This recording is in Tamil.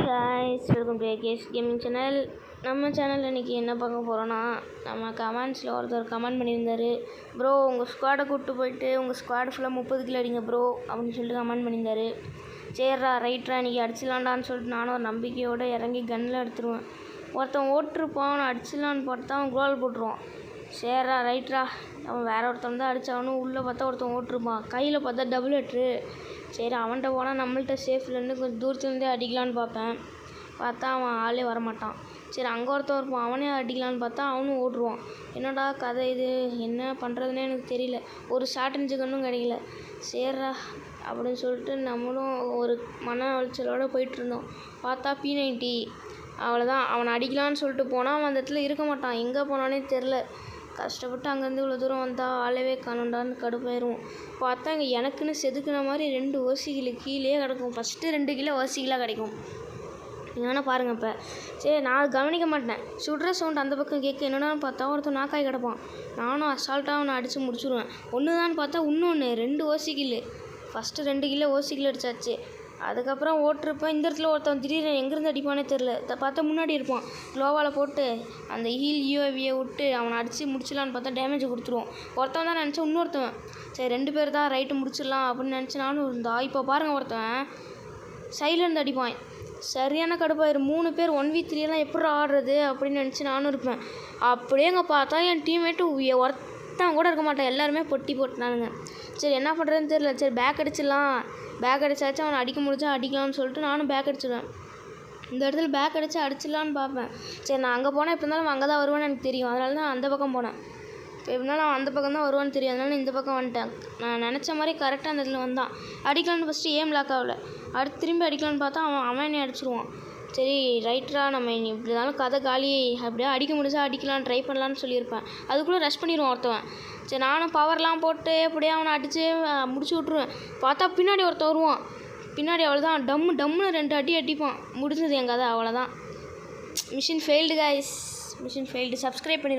guys, welcome to AKS Gaming Channel. நம்ம சேனலில் இன்றைக்கி என்ன பார்க்க போகிறோன்னா, நம்ம கமெண்ட்ஸில் ஒருத்தர் கமெண்ட் பண்ணியிருந்தார். ப்ரோ உங்கள் ஸ்குவாடை கூப்பிட்டு போயிட்டு உங்கள் ஸ்குவாடு ஃபுல்லாக 30 கிலோ அடிங்க ப்ரோ அப்படின்னு சொல்லிட்டு கமெண்ட் பண்ணியிருந்தார். சரிடா ரைட்ரா இன்றைக்கி அடிச்சிடலான்டான்னு சொல்லிட்டு நானும் ஒரு நம்பிக்கையோடு இறங்கி கன்னில் எடுத்துருவேன். ஒருத்தன் ஓட்டிருப்பான், அவனை அடிச்சிடலான்னு பார்த்தா அவன் குளோல் போட்டுருவான். சரிடா ரைட்ரா அவன் வேறு ஒருத்தன் தான் அடித்தாவனும். உள்ளே பார்த்தா ஒருத்தன் ஓட்டிருப்பான், கையில் பார்த்தா டபுள் ஹெட்ரு. சரி அவன்கிட்ட போனால் நம்மள்கிட்ட சேஃப்லேருந்து கொஞ்சம் தூரத்துலேருந்தே அடிக்கலான்னு பார்ப்பேன். பார்த்தா அவன் ஆளே வரமாட்டான். சரி அங்கே ஒருத்தன் இருப்பான், அவனே அடிக்கலான்னு பார்த்தா அவனும் ஓடுருவான். என்னடா கதை இது, என்ன பண்ணுறதுனே எனக்கு தெரியல. ஒரு ஷார்ட் ரேஞ்சு கன்னும் கிடைக்கல. சரிடா அப்படின்னு சொல்லிட்டு நம்மளும் ஒரு மன உளைச்சலோடு போயிட்டுருந்தோம். பார்த்தா P90. அவ்வளோதான், அவனை அடிக்கலான்னு சொல்லிட்டு போனால் அவன் அந்த இடத்துல இருக்க மாட்டான், எங்கே போனானே தெரில. கஷ்டப்பட்டு அங்கேருந்து இவ்வளோ தூரம் வந்தால் ஆளவே காணுண்டான்னு கடுப்பாயிருவோம். பார்த்தா இங்கே எனக்குன்னு செதுக்கின மாதிரி 2 ஓசிகிலு கீழே கிடக்கும். ஃபஸ்ட்டு 2 கிலோ ஓசிகிலாக கிடைக்கும். என்னென்னா பாருங்கள். இப்போ சரி நான் கவனிக்க மாட்டேன், சுடுற சவுண்ட் அந்த பக்கம் கேட்க என்னென்னு பார்த்தா ஒருத்தன் நாக்காய் கிடப்பான். நானும் அசால்ட்டாக அவனை அடித்து முடிச்சுடுவேன். ஒன்று தான் பார்த்தா இன்னொன்று 2 ஓசிகிலு. ஃபஸ்ட்டு 2 கிலோ ஓசிகிலு அடிச்சாச்சு. அதுக்கப்புறம் ஓட்டிருப்பேன். இந்த இடத்துல ஒருத்தன் திடீர்னு எங்கேருந்து அடிப்பானே தெரில. பார்த்தா முன்னாடி இருப்பான், க்ளோவால் போட்டு அந்த UAVயை விட்டு அவனை அடித்து முடிச்சிடலான்னு பார்த்தா டேமேஜ் கொடுத்துருவோம். ஒருத்தவன் தான் நினச்சேன், இன்னொருத்தவன் சரி 2 பேர் தான் ரைட்டு முடிச்சிடலாம் அப்படின்னு நினச்சி நானும் இருந்தா. இப்போ பாருங்கள், ஒருத்தவன் சைட்லேருந்து அடிப்பான். சரியான கடுப்பாயிரும். 3 பேர் 1v3 எப்படி ஆடுறது அப்படின்னு நினச்சி நானும் இருப்பேன். அப்படியே அங்கே பார்த்தா என் டீம்மேட்டு ஒருத்தன் கூட இருக்க மாட்டான், எல்லாருமே பொட்டி போட்டுனானுங்க. சரி என்ன பண்ணுறதுன்னு தெரியல. சரி பேக் அடிச்சிடலாம், பேக் அடிச்சாச்சு அவனை அடிக்க முடிஞ்சா அடிக்கலாம்னு சொல்லிட்டு நானும் பேக் அடிச்சிடுவேன். இந்த இடத்துல பேக் அடித்து அடிச்சிடலான்னு பார்ப்பேன். சரி நான் அங்கே போனால் எப்படி இருந்தாலும் அங்கே தான் வருவேன்னு எனக்கு தெரியும், அதனால தான் அந்த பக்கம் போனேன். இப்போ எப்படி இருந்தாலும் அவன் அந்த பக்கம் தான் வருவான்னு தெரியும், அதனால இந்த பக்கம் வந்துட்டேன். நான் நினச்ச மாதிரி கரெக்டாக அந்த இடத்துல வந்தான். அடிக்கலான்னு ஃபஸ்ட்டு ஏம் லாக் ஆகலை. அடுத்து திரும்பி அடிக்கலான்னு பார்த்தா அவன் என்னை அடிச்சிடுவான். சரி ரைட்டரா நம்ம இப்படி இருந்தாலும் கதை காலி, அப்படியே அடிக்க முடிஞ்சா அடிக்கலாம் ட்ரை பண்ணலான்னு சொல்லியிருப்பேன். அதுக்குள்ளே ரஷ் பண்ணிடுவான் ஒருத்தவன். சரி நானும் பவர்லாம் போட்டு எப்படியே அவனை அடித்து முடிச்சு விட்ருவேன். பார்த்தா பின்னாடி ஒருத்தன் வருவான். பின்னாடி அவ்வளோதான், டம்முன்னு 2 அடி அடிப்பான். முடிஞ்சது என் கதை, அவ்வளோதான். Machine failed guys, machine failed. Subscribe பண்ணிடுங்க.